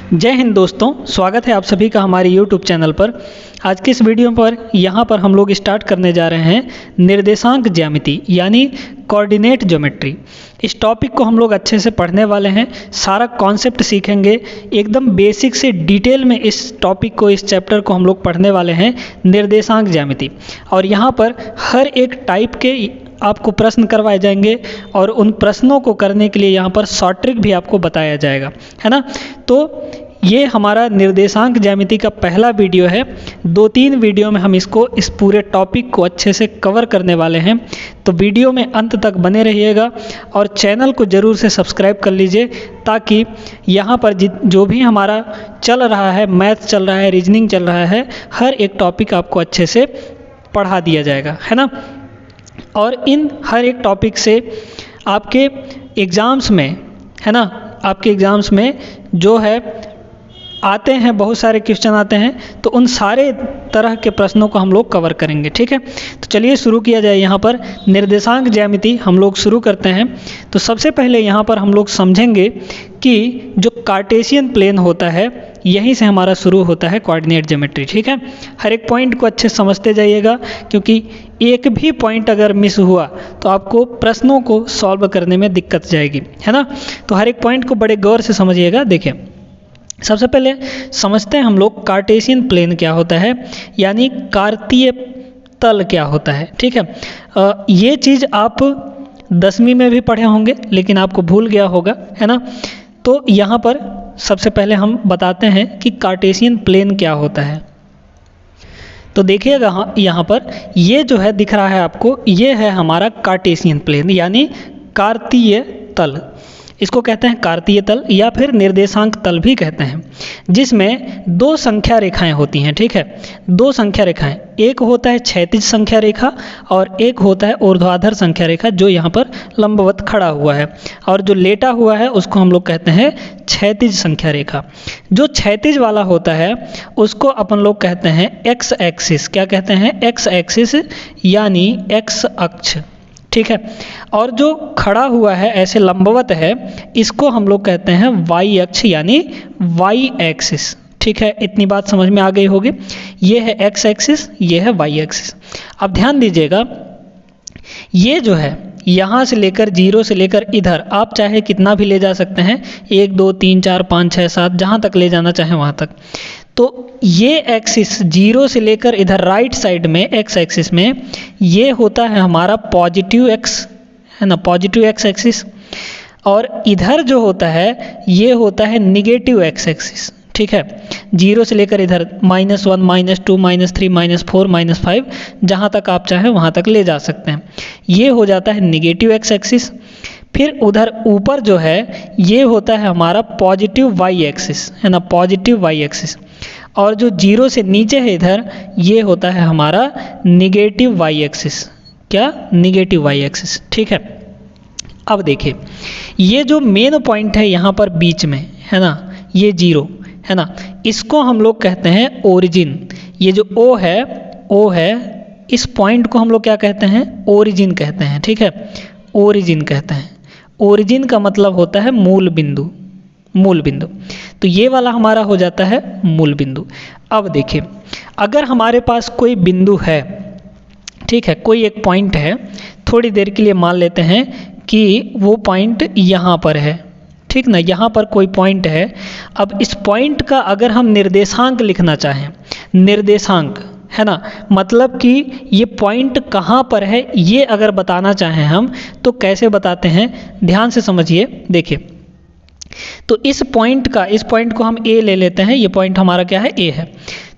जय हिंद दोस्तों, स्वागत है आप सभी का हमारे YouTube चैनल पर। आज की इस वीडियो पर यहाँ पर हम लोग स्टार्ट करने जा रहे हैं निर्देशांक ज्यामिति यानी कोऑर्डिनेट ज्योमेट्री। इस टॉपिक को हम लोग अच्छे से पढ़ने वाले हैं, सारा कॉन्सेप्ट सीखेंगे, एकदम बेसिक से डिटेल में इस टॉपिक को, इस चैप्टर को हम लोग पढ़ने वाले हैं निर्देशांक ज्यामिति। और यहाँ पर हर एक टाइप के आपको प्रश्न करवाए जाएंगे और उन प्रश्नों को करने के लिए यहाँ पर शॉर्ट ट्रिक भी आपको बताया जाएगा, है ना। तो ये हमारा निर्देशांक ज्यामिति का पहला वीडियो है। 2-3 वीडियो में हम इस पूरे टॉपिक को अच्छे से कवर करने वाले हैं। तो वीडियो में अंत तक बने रहिएगा और चैनल को ज़रूर से सब्सक्राइब कर लीजिए, ताकि यहाँ पर जो भी हमारा चल रहा है, मैथ चल रहा है, रीजनिंग चल रहा है, हर एक टॉपिक आपको अच्छे से पढ़ा दिया जाएगा, है ना। और इन हर एक टॉपिक से आपके एग्ज़ाम्स में, है ना, आपके एग्ज़ाम्स में जो है आते हैं, बहुत सारे क्वेश्चन आते हैं, तो उन सारे तरह के प्रश्नों को हम लोग कवर करेंगे, ठीक है। तो चलिए शुरू किया जाए। यहाँ पर निर्देशांक ज्यामिति हम लोग शुरू करते हैं। तो सबसे पहले यहाँ पर हम लोग समझेंगे कि जो कार्टेशियन प्लेन होता है, यहीं से हमारा शुरू होता है कोऑर्डिनेट ज्योमेट्री, ठीक है। हर एक पॉइंट को अच्छे से समझते जाइएगा, क्योंकि एक भी पॉइंट अगर मिस हुआ तो आपको प्रश्नों को सॉल्व करने में दिक्कत जाएगी, है ना। तो हर एक पॉइंट को बड़े गौर से समझिएगा। देखिए, सबसे पहले समझते हैं हम लोग कार्टेशियन प्लेन क्या होता है, यानी कार्तीय तल क्या होता है, ठीक है। ये चीज़ आप 10वीं में भी पढ़े होंगे, लेकिन आपको भूल गया होगा, है ना। तो यहाँ पर सबसे पहले हम बताते हैं कि कार्टेशियन प्लेन क्या होता है। तो देखिएगा यहाँ पर ये जो है दिख रहा है आपको, ये है हमारा कार्टेशियन प्लेन यानी कार्तीय तल। इसको कहते हैं कार्तीय तल या फिर निर्देशांक तल भी कहते हैं, जिसमें 2 संख्या रेखाएं होती हैं, ठीक है। 2 संख्या रेखाएं, एक होता है क्षैतिज संख्या रेखा और एक होता है ऊर्ध्वाधर संख्या रेखा, जो यहाँ पर लंबवत खड़ा हुआ है, और जो लेटा हुआ है उसको हम लोग कहते हैं क्षैतिज संख्या रेखा। जो क्षैतिज वाला होता है उसको अपन लोग कहते हैं एक्स एक्सिस। क्या कहते हैं? एक्स एक्सिस यानी एक्स अक्ष, ठीक है। और जो खड़ा हुआ है ऐसे लंबवत है, इसको हम लोग कहते हैं वाई अक्ष यानी वाई एक्सिस, ठीक है। इतनी बात समझ में आ गई होगी। ये है एक्स एक्सिस, ये है वाई एक्सिस। अब ध्यान दीजिएगा, ये जो है यहाँ से लेकर 0 से लेकर इधर आप चाहे कितना भी ले जा सकते हैं, 1 2 3 4 5 6 7 जहाँ तक ले जाना चाहें वहाँ तक। तो ये एक्सिस 0 से लेकर इधर राइट साइड में एक्स एक्सिस में ये होता है हमारा पॉजिटिव एक्स, है ना, पॉजिटिव एक्स एक्सिस। और इधर जो होता है ये होता है निगेटिव एक्स एक्सिस, ठीक है। 0 से लेकर इधर -1 -2 -3 -4 -5 जहाँ तक आप चाहें वहाँ तक ले जा सकते हैं। ये हो जाता है निगेटिव एक्स एक्सिस। फिर उधर ऊपर जो है ये होता है हमारा पॉजिटिव वाई एक्सिस, है ना, पॉजिटिव वाई एक्सिस। और जो 0 से नीचे है इधर, ये होता है हमारा निगेटिव वाई एक्सिस। क्या? निगेटिव वाई एक्सिस, ठीक है। अब देखिए, ये जो मेन पॉइंट है यहाँ पर बीच में, है ना, ये 0 है ना, इसको हम लोग कहते हैं ओरिजिन। ये जो O है, इस पॉइंट को हम लोग क्या कहते हैं? ओरिजिन कहते हैं, ठीक है। ओरिजिन कहते हैं। ओरिजिन का मतलब होता है मूल बिंदु, मूल बिंदु। तो ये वाला हमारा हो जाता है मूल बिंदु। अब देखिए, अगर हमारे पास कोई बिंदु है, ठीक है, कोई एक पॉइंट है, थोड़ी देर के लिए मान लेते हैं कि वो पॉइंट यहाँ पर है, ठीक ना, यहाँ पर कोई पॉइंट है। अब इस पॉइंट का अगर हम निर्देशांक लिखना चाहें, निर्देशांक, है ना, मतलब कि ये पॉइंट कहाँ पर है ये अगर बताना चाहें हम, तो कैसे बताते हैं? ध्यान से समझिए। देखिए, तो इस पॉइंट को हम A ले लेते हैं। ये पॉइंट हमारा क्या है? A है।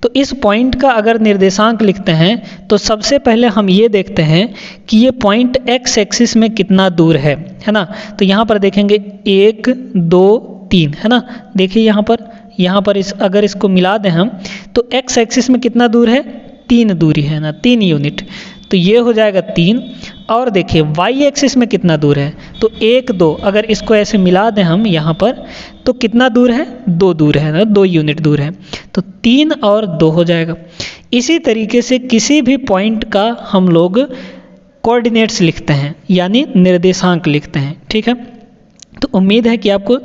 तो इस पॉइंट का अगर निर्देशांक लिखते हैं तो सबसे पहले हम ये देखते हैं कि ये पॉइंट एक्स एक्सिस में कितना दूर है ना। तो यहाँ पर देखेंगे 1 2 3, है ना। देखिए यहाँ पर अगर इसको मिला दें हम, तो एक्स एक्सिस में कितना दूर है? 3 दूरी है ना, 3 यूनिट। तो ये हो जाएगा 3। और देखिए वाई एक्सिस में कितना दूर है? तो 1 2, अगर इसको ऐसे मिला दें हम यहाँ पर, तो कितना दूर है? 2 दूर है ना, 2 यूनिट दूर है। तो 3 और 2 हो जाएगा। इसी तरीके से किसी भी पॉइंट का हम लोग कोऑर्डिनेट्स लिखते हैं, यानी निर्देशांक लिखते हैं, ठीक है। तो उम्मीद है कि आपको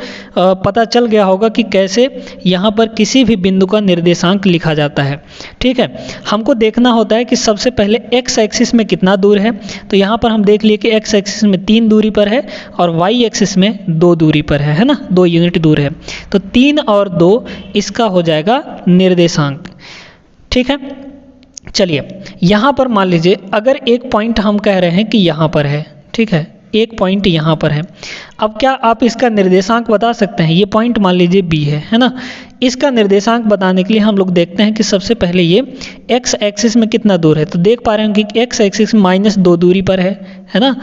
पता चल गया होगा कि कैसे यहाँ पर किसी भी बिंदु का निर्देशांक लिखा जाता है। ठीक है, हमको देखना होता है कि सबसे पहले x एक्सिस में कितना दूर है। तो यहाँ पर हम देख लिए कि x एक्सिस में 3 दूरी पर है और y एक्सिस में 2 दूरी पर है ना, 2 यूनिट दूर है। तो 3 और 2 इसका हो जाएगा निर्देशांक। ठीक है, चलिए यहाँ पर मान लीजिए अगर एक पॉइंट हम कह रहे हैं कि यहाँ पर है, ठीक है, एक पॉइंट यहाँ पर है। अब क्या आप इसका निर्देशांक बता सकते हैं? ये पॉइंट मान लीजिए B है ना। इसका निर्देशांक बताने के लिए हम लोग देखते हैं कि सबसे पहले ये x एक्सिस में कितना दूर है। तो देख पा रहे हैं कि x एक्सिस में -2 दूरी पर है ना।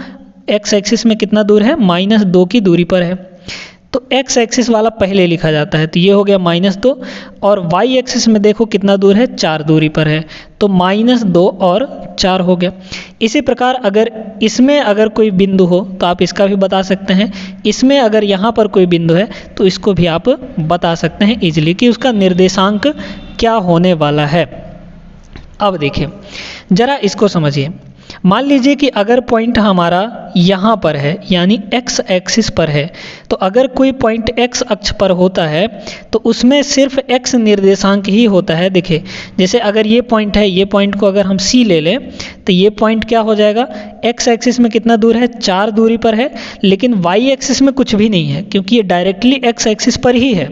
x एक्सिस में कितना दूर है? -2 की दूरी पर है। तो x एक्सिस वाला पहले लिखा जाता है, तो ये हो गया -2। और y एक्सिस में देखो कितना दूर है? 4 दूरी पर है, तो -2 और 4 हो गया। इसी प्रकार अगर इसमें अगर कोई बिंदु हो तो आप इसका भी बता सकते हैं। इसमें अगर यहाँ पर कोई बिंदु है तो इसको भी आप बता सकते हैं इजीली कि उसका निर्देशांक क्या होने वाला है। अब देखिए जरा इसको समझिए। मान लीजिए कि अगर पॉइंट हमारा यहाँ पर है यानी x एक्सिस पर है, तो अगर कोई पॉइंट x अक्ष पर होता है तो उसमें सिर्फ x निर्देशांक ही होता है। देखिए जैसे अगर ये पॉइंट है, ये पॉइंट को अगर हम C ले लें तो ये पॉइंट क्या हो जाएगा? x एक्सिस में कितना दूर है? 4 दूरी पर है, लेकिन y एक्सिस में कुछ भी नहीं है क्योंकि ये डायरेक्टली x एक्सिस पर ही है।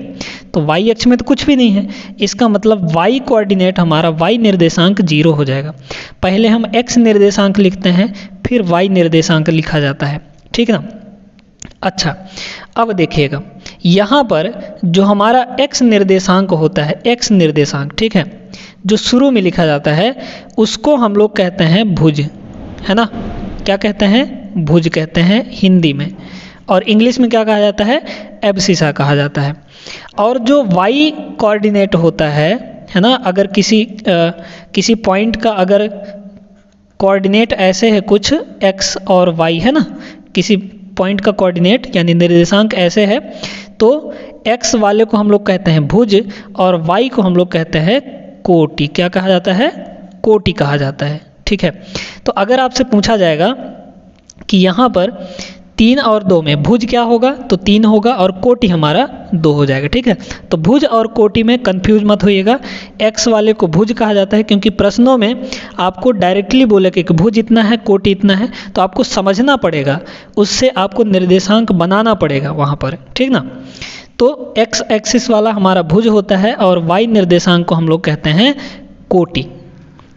तो y अक्ष में तो कुछ भी नहीं है, इसका मतलब y कोऑर्डिनेट हमारा y निर्देशांक 0 हो जाएगा। पहले हम x निर्देशांक लिखते हैं फिर y निर्देशांक लिखा जाता है, ठीक ना। अच्छा अब देखिएगा यहाँ पर जो हमारा x निर्देशांक होता है, x निर्देशांक, ठीक है, जो शुरू में लिखा जाता है उसको हम लोग कहते हैं भुज, है ना। क्या कहते हैं? भुज कहते हैं हिंदी में, और इंग्लिश में क्या कहा जाता है? एब्सिसा कहा जाता है। और जो y कोऑर्डिनेट होता है ना, अगर किसी पॉइंट का अगर कोऑर्डिनेट ऐसे है कुछ x और y, है ना, किसी पॉइंट का कोऑर्डिनेट यानी निर्देशांक ऐसे है तो x वाले को हम लोग कहते हैं भुज और y को हम लोग कहते हैं कोटि। क्या कहा जाता है? कोटि कहा जाता है, ठीक है। तो अगर आपसे पूछा जाएगा कि यहाँ पर 3 और 2 में भुज क्या होगा, तो 3 होगा और कोटि हमारा 2 हो जाएगा, ठीक है। तो भुज और कोटि में कंफ्यूज मत होइएगा। x वाले को भुज कहा जाता है क्योंकि प्रश्नों में आपको डायरेक्टली बोलेगा कि भुज इतना है, कोटि इतना है, तो आपको समझना पड़ेगा, उससे आपको निर्देशांक बनाना पड़ेगा वहाँ पर, ठीक ना। तो x एक्सिस वाला हमारा भुज होता है और y निर्देशांक को हम लोग कहते हैं कोटि।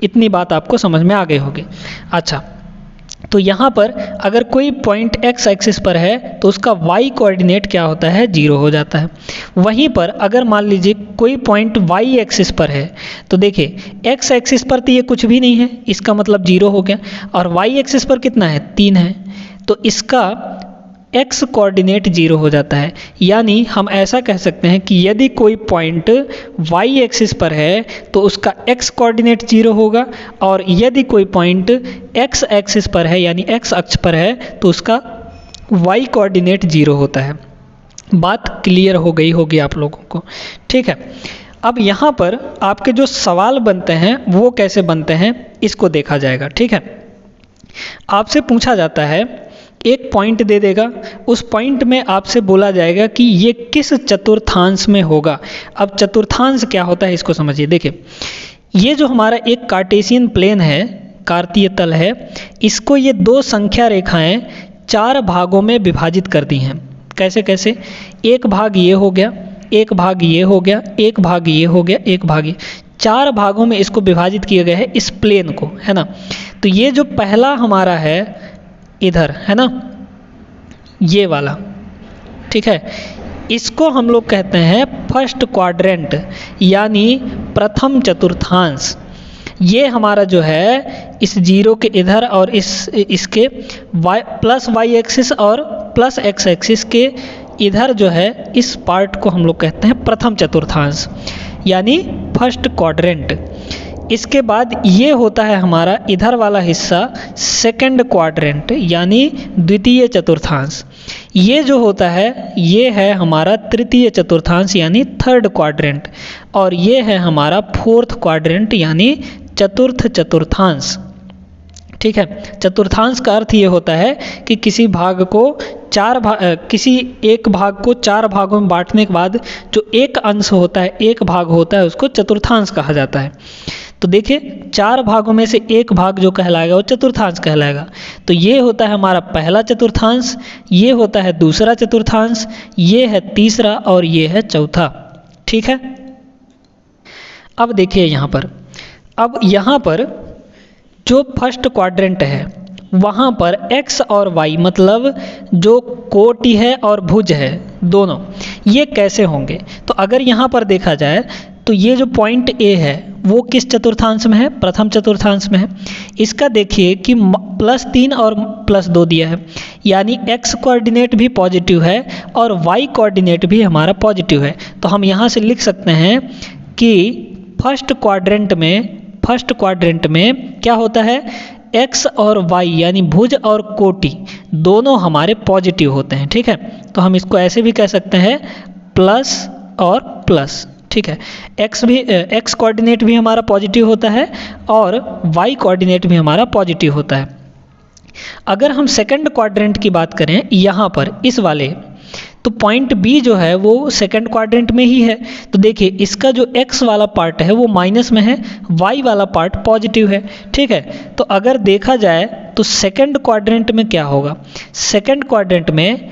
इतनी बात आपको समझ में आ गई होगी। अच्छा, तो यहाँ पर अगर कोई पॉइंट x एक्सिस पर है तो उसका y कोऑर्डिनेट क्या होता है? 0 हो जाता है। वहीं पर अगर मान लीजिए कोई पॉइंट y एक्सिस पर है तो देखिए x एक्सिस पर तो ये कुछ भी नहीं है, इसका मतलब 0 हो गया, और y एक्सिस पर कितना है? 3 है, तो इसका x कोऑर्डिनेट 0 हो जाता है। यानी हम ऐसा कह सकते हैं कि यदि कोई पॉइंट y एक्सिस पर है तो उसका x कोऑर्डिनेट 0 होगा, और यदि कोई पॉइंट x एक्सिस पर है यानी x अक्ष पर है तो उसका y कोऑर्डिनेट 0 होता है। बात क्लियर हो गई होगी आप लोगों को, ठीक है। अब यहाँ पर आपके जो सवाल बनते हैं वो कैसे बनते हैं इसको देखा जाएगा, ठीक है। आपसे पूछा जाता है, एक पॉइंट दे देगा, उस पॉइंट में आपसे बोला जाएगा कि ये किस चतुर्थांश में होगा। अब चतुर्थांश क्या होता है इसको समझिए। देखिए ये जो हमारा एक कार्टेशियन प्लेन है, कार्तीय तल है, इसको ये 2 संख्या रेखाएं 4 भागों में विभाजित कर दी हैं। कैसे कैसे? एक भाग ये हो गया, एक भाग ये हो गया, एक भाग ये हो गया, एक भाग ये, 4 भागों में इसको विभाजित किया गया है इस प्लेन को, है ना। तो ये जो पहला हमारा है इधर, है ना, ये वाला, ठीक है, इसको हम लोग कहते हैं फर्स्ट क्वाड्रेंट यानी प्रथम चतुर्थांश। ये हमारा जो है इस 0 के इधर और इसके प्लस y एक्सिस और प्लस x एक्सिस के इधर जो है इस पार्ट को हम लोग कहते हैं प्रथम चतुर्थांश यानी फर्स्ट क्वाड्रेंट। इसके बाद ये होता है हमारा इधर वाला हिस्सा सेकंड क्वाड्रेंट यानी द्वितीय चतुर्थांश। ये जो होता है ये है हमारा तृतीय चतुर्थांश यानी थर्ड क्वाड्रेंट, और ये है हमारा फोर्थ क्वाड्रेंट यानी चतुर्थ चतुर्थांश, ठीक है। चतुर्थांश का अर्थ ये होता है कि किसी भाग को किसी एक भाग को 4 भागों में बांटने के बाद जो एक अंश होता है, एक भाग होता है, उसको चतुर्थांश कहा जाता है। तो देखिए 4 भागों में से एक भाग जो कहलाएगा वो चतुर्थांश कहलाएगा। तो ये होता है हमारा पहला चतुर्थांश, ये होता है दूसरा चतुर्थांश, ये है तीसरा और ये है चौथा। ठीक है। अब देखिए यहाँ पर जो फर्स्ट क्वाड्रेंट है वहाँ पर x और y मतलब जो कोटि है और भुज है दोनों, ये कैसे होंगे? तो अगर यहाँ पर देखा जाए तो ये जो पॉइंट A है वो किस चतुर्थांश में है? प्रथम चतुर्थांश में है। इसका देखिए कि +3 और +2 दिया है, यानी x कोऑर्डिनेट भी पॉजिटिव है और y कोऑर्डिनेट भी हमारा पॉजिटिव है। तो हम यहाँ से लिख सकते हैं कि फर्स्ट क्वाड्रेंट में क्या होता है? x और y यानी भुज और कोटि दोनों हमारे पॉजिटिव होते हैं। ठीक है। तो हम इसको ऐसे भी कह सकते हैं प्लस और प्लस। ठीक है। x कोऑर्डिनेट भी हमारा पॉजिटिव होता है और y कोऑर्डिनेट भी हमारा पॉजिटिव होता है। अगर हम सेकंड क्वाड्रेंट की बात करें यहाँ पर इस वाले, तो पॉइंट B जो है वो सेकंड क्वाड्रेंट में ही है। तो देखिए इसका जो x वाला पार्ट है वो माइनस में है, y वाला पार्ट पॉजिटिव है। ठीक है। तो अगर देखा जाए तो सेकंड क्वाड्रेंट में क्या होगा? सेकंड क्वाड्रेंट में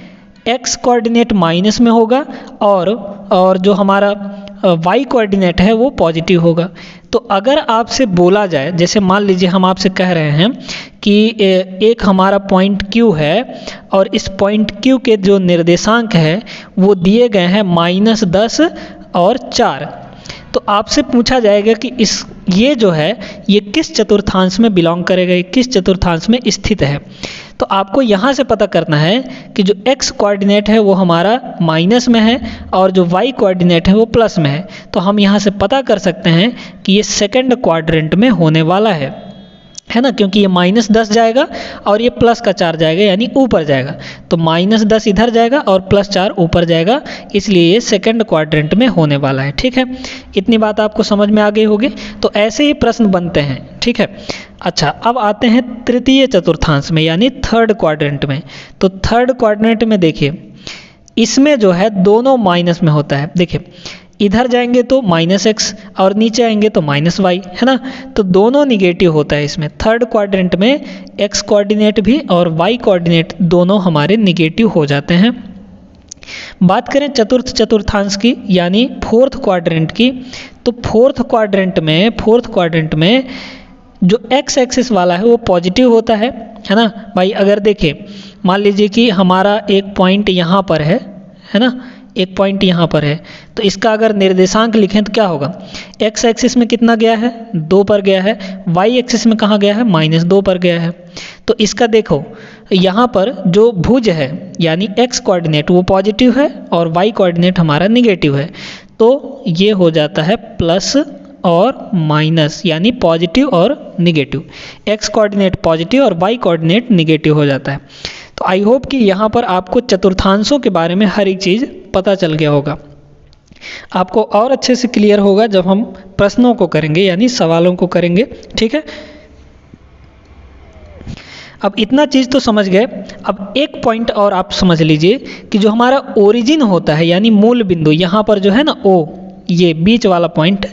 x कोऑर्डिनेट माइनस में होगा और जो हमारा y कोऑर्डिनेट है वो पॉजिटिव होगा। तो अगर आपसे बोला जाए, जैसे मान लीजिए हम आपसे कह रहे हैं कि एक हमारा पॉइंट Q है और इस पॉइंट Q के जो निर्देशांक है वो दिए गए हैं -10 और 4, तो आपसे पूछा जाएगा कि ये जो है ये किस चतुर्थांश में बिलोंग करेगा, ये किस चतुर्थांश में स्थित है। तो आपको यहाँ से पता करना है कि जो x कोऑर्डिनेट है वो हमारा माइनस में है और जो y कोऑर्डिनेट है वो प्लस में है। तो हम यहाँ से पता कर सकते हैं कि ये सेकंड क्वाड्रेंट में होने वाला है ना, क्योंकि ये -10 जाएगा और ये +4 जाएगा, यानी ऊपर जाएगा। तो -10 इधर जाएगा और +4 ऊपर जाएगा, इसलिए ये सेकंड क्वाड्रेंट में होने वाला है। ठीक है। इतनी बात आपको समझ में आ गई होगी। तो ऐसे ही प्रश्न बनते हैं। ठीक है। अच्छा, अब आते हैं तृतीय चतुर्थांश में यानी थर्ड क्वाड्रेंट में। तो थर्ड क्वाड्रेंट में देखिए इसमें जो है दोनों माइनस में होता है। देखिए इधर जाएंगे तो -x और नीचे आएंगे तो -y, है ना। तो दोनों निगेटिव होता है इसमें। थर्ड क्वाड्रेंट में x कोऑर्डिनेट भी और y कोऑर्डिनेट दोनों हमारे निगेटिव हो जाते हैं। बात करें चतुर्थ चतुर्थांश की यानी फोर्थ क्वाड्रेंट की, तो फोर्थ क्वाड्रेंट में जो x एक्सिस वाला है वो पॉजिटिव होता है ना भाई। अगर देखें मान लीजिए कि हमारा एक पॉइंट यहाँ पर है ना, एक पॉइंट यहाँ पर है, तो इसका अगर निर्देशांक लिखें तो क्या होगा? x एक्सिस में कितना गया है? 2 पर गया है। y एक्सिस में कहाँ गया है? -2 पर गया है। तो इसका देखो यहाँ पर जो भुज है यानी x कोऑर्डिनेट वो पॉजिटिव है और y कोऑर्डिनेट हमारा निगेटिव है। तो ये हो जाता है प्लस और माइनस यानी पॉजिटिव और निगेटिव। x कोऑर्डिनेट पॉजिटिव और y कोऑर्डिनेट निगेटिव हो जाता है। तो आई होप कि यहाँ पर आपको चतुर्थांशों के बारे में हर एक चीज़ पता चल गया होगा। आपको और अच्छे से क्लियर होगा जब हम प्रश्नों को करेंगे यानी सवालों को करेंगे। ठीक है। अब इतना चीज़ तो समझ गए। अब एक पॉइंट और आप समझ लीजिए कि जो हमारा ओरिजिन होता है यानी मूल बिंदु, यहाँ पर जो है ना O, ये बीच वाला पॉइंट,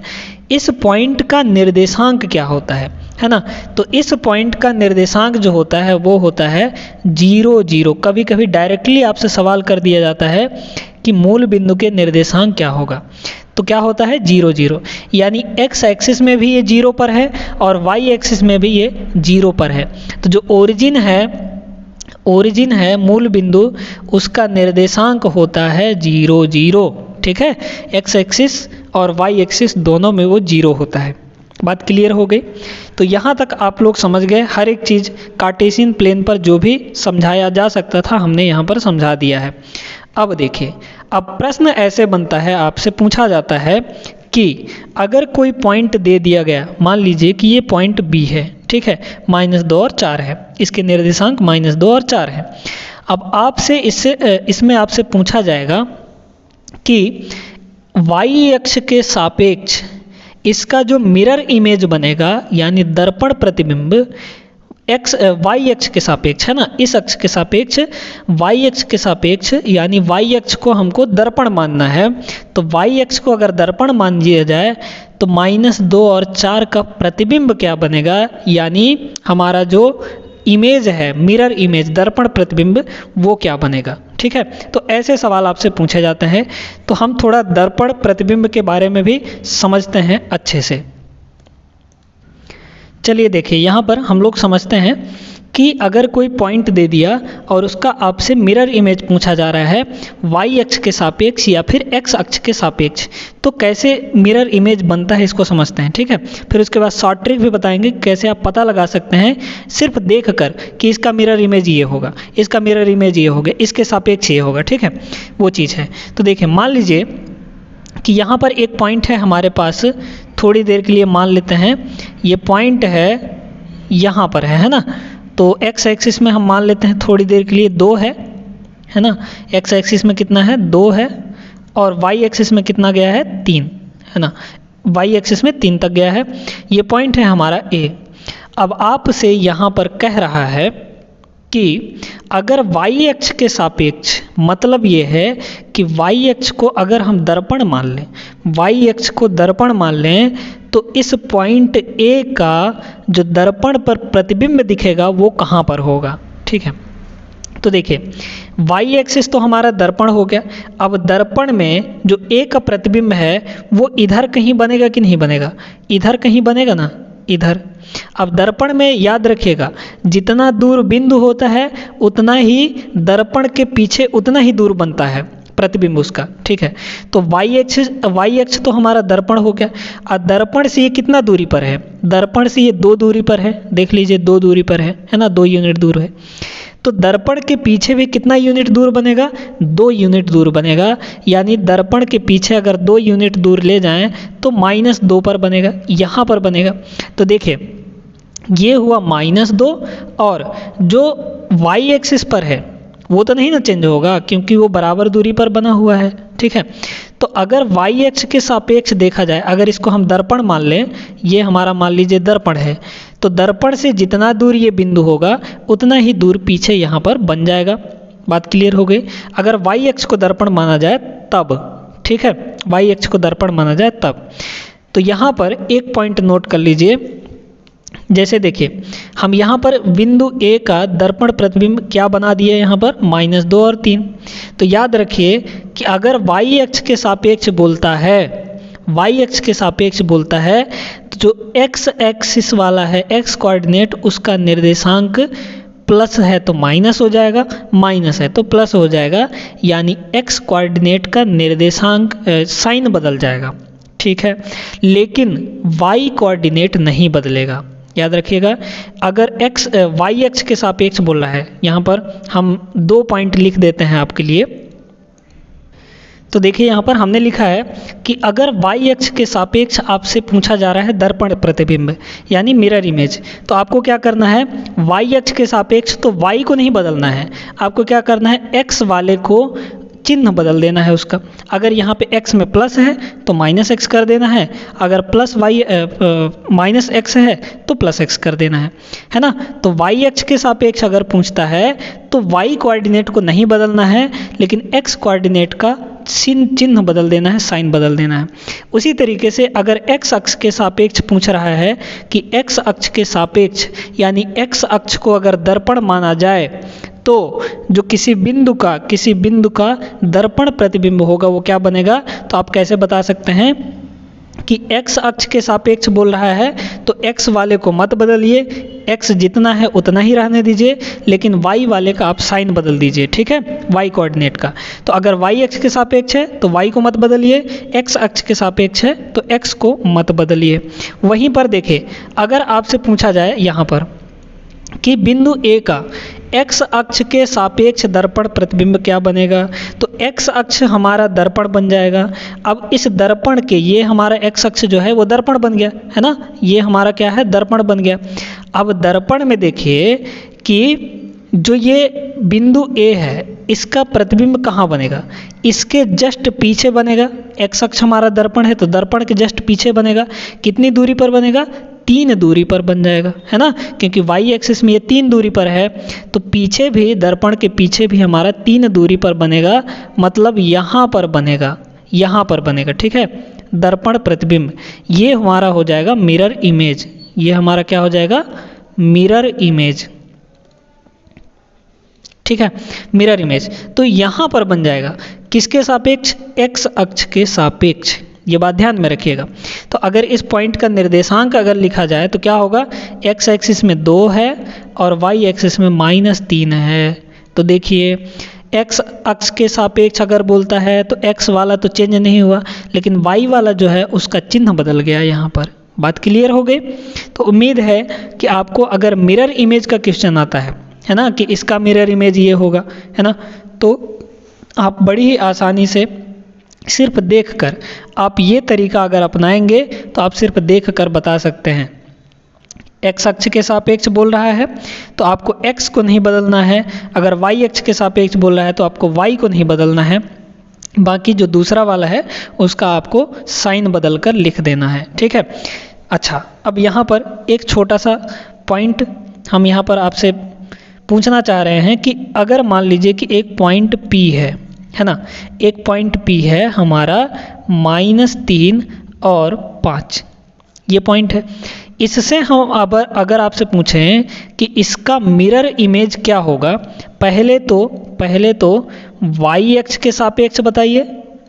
इस पॉइंट का निर्देशांक क्या होता है ना। तो इस पॉइंट का निर्देशांक जो होता है वो होता है 0 0। कभी कभी डायरेक्टली आपसे सवाल कर दिया जाता है कि मूल बिंदु के निर्देशांक क्या होगा, तो क्या होता है 0 0, यानी x एक्सिस में भी ये 0 पर है और y एक्सिस में भी ये 0 पर है। तो जो ओरिजिन है मूल बिंदु, उसका निर्देशांक होता है 0 0। ठीक है। x एक्सिस और y एक्सिस दोनों में वो 0 होता है। बात क्लियर हो गई। तो यहाँ तक आप लोग समझ गए। हर एक चीज़ कार्टेशियन प्लेन पर जो भी समझाया जा सकता था हमने यहाँ पर समझा दिया है। अब देखिए, अब प्रश्न ऐसे बनता है, आपसे पूछा जाता है कि अगर कोई पॉइंट दे दिया गया, मान लीजिए कि ये पॉइंट B है, ठीक है, -2 और 4 है, इसके निर्देशांक -2 और 4 है। अब आपसे इसमें आपसे पूछा जाएगा कि y अक्ष के सापेक्ष इसका जो मिरर इमेज बनेगा यानी दर्पण प्रतिबिंब वाई अक्ष के सापेक्ष है ना, इस अक्ष के सापेक्ष वाई अक्ष के सापेक्ष, यानी वाई अक्ष को हमको दर्पण मानना है। तो वाई अक्ष को अगर दर्पण मान लिया जाए तो -2 और 4 का प्रतिबिंब क्या बनेगा, यानी हमारा जो इमेज है, मिरर इमेज, दर्पण प्रतिबिंब, वो क्या बनेगा। ठीक है, तो ऐसे सवाल आपसे पूछे जाते हैं। तो हम थोड़ा दर्पण प्रतिबिंब के बारे में भी समझते हैं अच्छे से। चलिए देखिए, यहाँ पर हम लोग समझते हैं कि अगर कोई पॉइंट दे दिया और उसका आपसे मिरर इमेज पूछा जा रहा है वाई अक्ष के सापेक्ष या फिर एक्स अक्ष के सापेक्ष, तो कैसे मिरर इमेज बनता है इसको समझते हैं। ठीक है, फिर उसके बाद शॉर्ट ट्रिक भी बताएंगे कैसे आप पता लगा सकते हैं सिर्फ देख कर कि इसका मिरर इमेज ये होगा, इसका मिरर इमेज ये होगा, इसके सापेक्ष ये होगा। ठीक है, वो चीज़ है। तो देखिए, मान लीजिए कि यहाँ पर एक पॉइंट है हमारे पास, थोड़ी देर के लिए मान लेते हैं ये पॉइंट है यहाँ पर है ना। तो एक्स एक्सिस में हम मान लेते हैं थोड़ी देर के लिए 2 है ना। एक्स एक्सिस में कितना है, 2 है, और वाई एक्सिस में कितना गया है, 3 है ना। वाई एक्सिस में 3 तक गया है। ये पॉइंट है हमारा ए। अब आपसे यहाँ पर कह रहा है कि अगर वाई अक्ष के सापेक्ष, मतलब ये है कि वाई अक्ष को अगर हम दर्पण मान लें, वाई अक्ष को दर्पण मान लें, तो इस पॉइंट ए का जो दर्पण पर प्रतिबिंब दिखेगा वो कहाँ पर होगा। ठीक है, तो देखिए, वाई एक्सिस तो हमारा दर्पण हो गया। अब दर्पण में जो ए का प्रतिबिंब है वो इधर कहीं बनेगा कि नहीं बनेगा, इधर कहीं बनेगा ना, इधर। अब दर्पण में याद रखिएगा, जितना दूर बिंदु होता है उतना ही दर्पण के पीछे उतना ही दूर बनता है प्रतिबिंब उसका। ठीक है, तो वाई अक्ष तो हमारा दर्पण हो गया। और दर्पण से ये कितना दूरी पर है, दर्पण से ये 2 दूरी पर है, देख लीजिए 2 दूरी पर है ना, 2 यूनिट दूर है। तो दर्पण के पीछे भी कितना यूनिट दूर बनेगा, 2 यूनिट दूर बनेगा। यानी दर्पण के पीछे अगर 2 यूनिट दूर ले जाएं तो -2 पर बनेगा, यहाँ पर बनेगा। तो देखिए, ये हुआ -2, और जो वाई एक्सिस पर है वो तो नहीं ना चेंज होगा क्योंकि वो बराबर दूरी पर बना हुआ है। ठीक है, तो अगर वाई अक्ष के सापेक्ष देखा जाए, अगर इसको हम दर्पण मान लें, ये हमारा मान लीजिए दर्पण है, तो दर्पण से जितना दूर ये बिंदु होगा उतना ही दूर पीछे यहाँ पर बन जाएगा। बात क्लियर हो गई। अगर वाई अक्ष को दर्पण माना जाए तब, ठीक है, वाई अक्ष को दर्पण माना जाए तब। तो यहाँ पर एक पॉइंट नोट कर लीजिए, जैसे देखिए, हम यहाँ पर बिंदु ए का दर्पण प्रतिबिंब क्या बना दिए, यहाँ पर -2 और 3। तो याद रखिए कि अगर वाई अक्ष के सापेक्ष बोलता है, वाई अक्ष के सापेक्ष बोलता है, तो जो एक्स एक्सिस वाला है, एक्स कोऑर्डिनेट, उसका निर्देशांक प्लस है तो माइनस हो जाएगा, माइनस है तो प्लस हो जाएगा। यानी एक्स कोऑर्डिनेट का निर्देशांक साइन बदल जाएगा। ठीक है, लेकिन वाई कोऑर्डिनेट नहीं बदलेगा। याद रखिएगा, अगर वाई अक्ष के सापेक्ष बोल रहा है, यहाँ पर हम 2 पॉइंट लिख देते हैं आपके लिए। तो देखिए, यहाँ पर हमने लिखा है कि अगर वाई अक्ष के सापेक्ष आपसे पूछा जा रहा है दर्पण प्रतिबिंब यानी मिरर इमेज, तो आपको क्या करना है, वाई अक्ष के सापेक्ष तो वाई को नहीं बदलना है, आपको क्या करना है, एक्स वाले को चिन्ह बदल देना है उसका। अगर यहाँ पे x में प्लस है तो -x कर देना है, अगर -x है तो +x कर देना है ना। तो y अक्ष के सापेक्ष अगर पूछता है तो y कोऑर्डिनेट को नहीं बदलना है, लेकिन x कोऑर्डिनेट का चिन्ह बदल देना है, साइन बदल देना है। उसी तरीके से अगर x अक्ष के सापेक्ष पूछ रहा है कि x अक्ष के सापेक्ष यानी x अक्ष को अगर दर्पण माना जाए तो जो किसी बिंदु का दर्पण प्रतिबिंब होगा वो क्या बनेगा। तो आप कैसे बता सकते हैं कि x अक्ष के सापेक्ष बोल रहा है तो x वाले को मत बदलिए, x जितना है उतना ही रहने दीजिए, लेकिन y वाले का आप साइन बदल दीजिए। ठीक है, y कोऑर्डिनेट का। तो अगर y अक्ष के सापेक्ष है तो y को मत बदलिए, x अक्ष के सापेक्ष है तो x को मत बदलिए। वहीं पर देखिए, अगर आपसे पूछा जाए यहाँ पर कि बिंदु A का x अक्ष के सापेक्ष दर्पण प्रतिबिंब क्या बनेगा, तो x अक्ष हमारा दर्पण बन जाएगा। अब इस दर्पण के, ये हमारा x अक्ष जो है वो दर्पण बन गया है ना, ये हमारा क्या है, दर्पण बन गया। अब दर्पण में देखिए कि जो ये बिंदु A है इसका प्रतिबिंब कहाँ बनेगा, इसके जस्ट पीछे बनेगा। x अक्ष हमारा दर्पण है तो दर्पण के जस्ट पीछे बनेगा। कितनी दूरी पर बनेगा, 3 दूरी पर बन जाएगा, है ना, क्योंकि वाई एक्सिस में ये 3 दूरी पर है, तो पीछे भी दर्पण के पीछे भी हमारा 3 दूरी पर बनेगा, मतलब यहाँ पर बनेगा, यहाँ पर बनेगा, ठीक है। दर्पण प्रतिबिंब ये हमारा हो जाएगा मिरर इमेज, ये हमारा क्या हो जाएगा, मिरर इमेज, ठीक है, मिरर इमेज। तो यहाँ पर बन जाएगा किसके सापेक्ष, एक्स अक्ष के सापेक्ष, ये बात ध्यान में रखिएगा। तो अगर इस पॉइंट का निर्देशांक अगर लिखा जाए तो क्या होगा, एक्स एक्सिस में 2 है और वाई एक्सिस में -3 है। तो देखिए एक्स अक्ष के सापेक्ष अगर बोलता है तो एक्स वाला तो चेंज नहीं हुआ, लेकिन वाई वाला जो है उसका चिन्ह बदल गया यहाँ पर। बात क्लियर हो गई। तो उम्मीद है कि आपको अगर मिरर इमेज का क्वेश्चन आता है ना, कि इसका मिरर इमेज ये होगा, है ना, तो आप बड़ी ही आसानी से सिर्फ देखकर आप ये तरीका अगर अपनाएंगे तो आप सिर्फ देखकर बता सकते हैं। एक्स अक्ष के सापेक्ष बोल रहा है तो आपको एक्स को नहीं बदलना है, अगर वाई अक्ष के सापेक्ष बोल रहा है तो आपको वाई को नहीं बदलना है, बाकी जो दूसरा वाला है उसका आपको साइन बदल कर लिख देना है, ठीक है। अच्छा, अब यहाँ पर एक छोटा सा पॉइंट हम यहाँ पर आपसे पूछना चाह रहे हैं कि अगर मान लीजिए कि एक पॉइंट P है ना, एक पॉइंट P है हमारा -3 और 5, ये पॉइंट है। इससे हम अब अगर आपसे पूछें कि इसका मिरर इमेज क्या होगा, पहले तो y अक्ष के सापेक्ष बताइए,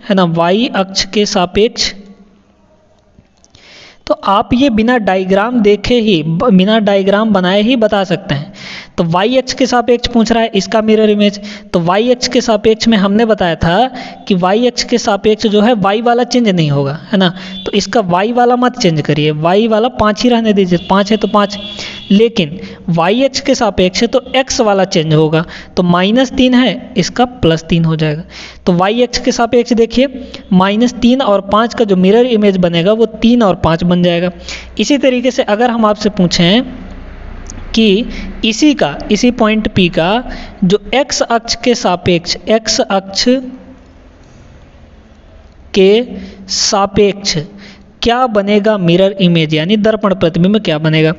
है ना, y अक्ष के सापेक्ष। तो आप ये बिना डायग्राम देखे ही, बिना डायग्राम बनाए ही बता सकते हैं। तो y अक्ष के सापेक्ष पूछ रहा है इसका मिरर इमेज, तो y अक्ष के सापेक्ष में हमने बताया था कि y अक्ष के सापेक्ष जो है y वाला चेंज नहीं होगा, है ना, तो इसका y वाला मत चेंज करिए, y वाला 5 ही रहने दीजिए, 5 है तो 5, लेकिन y अक्ष के सापेक्ष है तो x वाला चेंज होगा, तो -3 है, इसका +3 हो जाएगा। तो y अक्ष के सापेक्ष देखिए -3 और 5 का जो मिरर इमेज बनेगा वो 3 और 5 बन जाएगा। इसी तरीके से अगर हम आपसे पूछें कि इसी पॉइंट P का जो x अक्ष के सापेक्ष क्या बनेगा मिरर इमेज, यानी दर्पण प्रतिबिंब क्या बनेगा।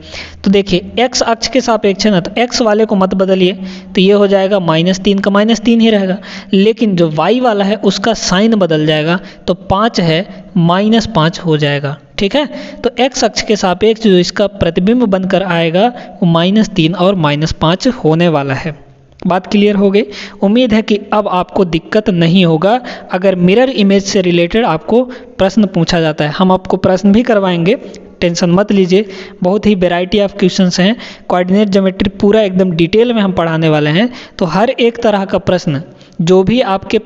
तो देखिए x अक्ष के सापेक्ष है ना, तो x वाले को मत बदलिए, तो ये हो जाएगा -3 का -3 ही रहेगा, लेकिन जो y वाला है उसका साइन बदल जाएगा, तो 5 है -5 हो जाएगा, ठीक है। तो x अक्ष के सापेक्ष जो इसका प्रतिबिंब बनकर आएगा वो -3 और -5 होने वाला है। बात क्लियर हो गई। उम्मीद है कि अब आपको दिक्कत नहीं होगा अगर मिरर इमेज से रिलेटेड आपको प्रश्न पूछा जाता है। हम आपको प्रश्न भी करवाएंगे, टेंशन मत लीजिए, बहुत ही वैरायटी ऑफ क्वेश्चंस हैं। कोऑर्डिनेट ज्योमेट्री पूरा एकदम डिटेल में हम पढ़ाने वाले हैं, तो हर एक तरह का प्रश्न जो भी आपके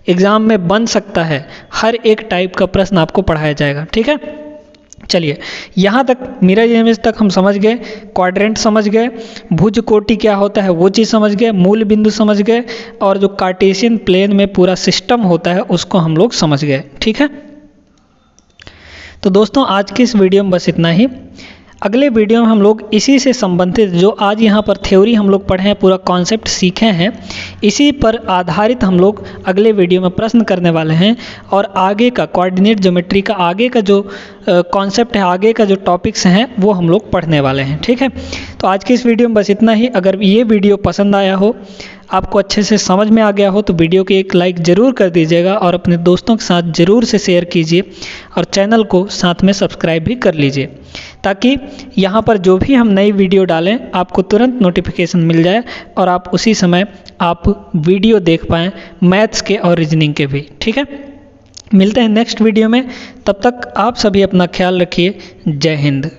एग्ज़ाम में बन सकता है, हर एक टाइप का प्रश्न आपको पढ़ाया जाएगा, ठीक है। चलिए, यहाँ तक मिरर इमेज तक हम समझ गए, क्वाड्रेंट समझ गए, भुज कोटि क्या होता है वो चीज़ समझ गए, मूल बिंदु समझ गए, और जो कार्टेशियन प्लेन में पूरा सिस्टम होता है उसको हम लोग समझ गए, ठीक है। तो दोस्तों आज की इस वीडियो में बस इतना ही। अगले वीडियो में हम लोग इसी से संबंधित जो आज यहाँ पर थ्योरी हम लोग पढ़े हैं, पूरा कॉन्सेप्ट सीखे हैं, इसी पर आधारित हम लोग अगले वीडियो में प्रश्न करने वाले हैं, और आगे का कोऑर्डिनेट ज्योमेट्री का आगे का जो कॉन्सेप्ट है, आगे का जो टॉपिक्स हैं वो हम लोग पढ़ने वाले हैं, ठीक है। तो आज की इस वीडियो में बस इतना ही। अगर ये वीडियो पसंद आया हो, आपको अच्छे से समझ में आ गया हो, तो वीडियो की एक लाइक ज़रूर कर दीजिएगा और अपने दोस्तों के साथ ज़रूर से शेयर कीजिए, और चैनल को साथ में सब्सक्राइब भी कर लीजिए, ताकि यहाँ पर जो भी हम नई वीडियो डालें आपको तुरंत नोटिफिकेशन मिल जाए और आप उसी समय आप वीडियो देख पाएँ, मैथ्स के और रीजनिंग के भी, ठीक है। मिलते हैं नेक्स्ट वीडियो में, तब तक आप सभी अपना ख्याल रखिए। जय हिंद।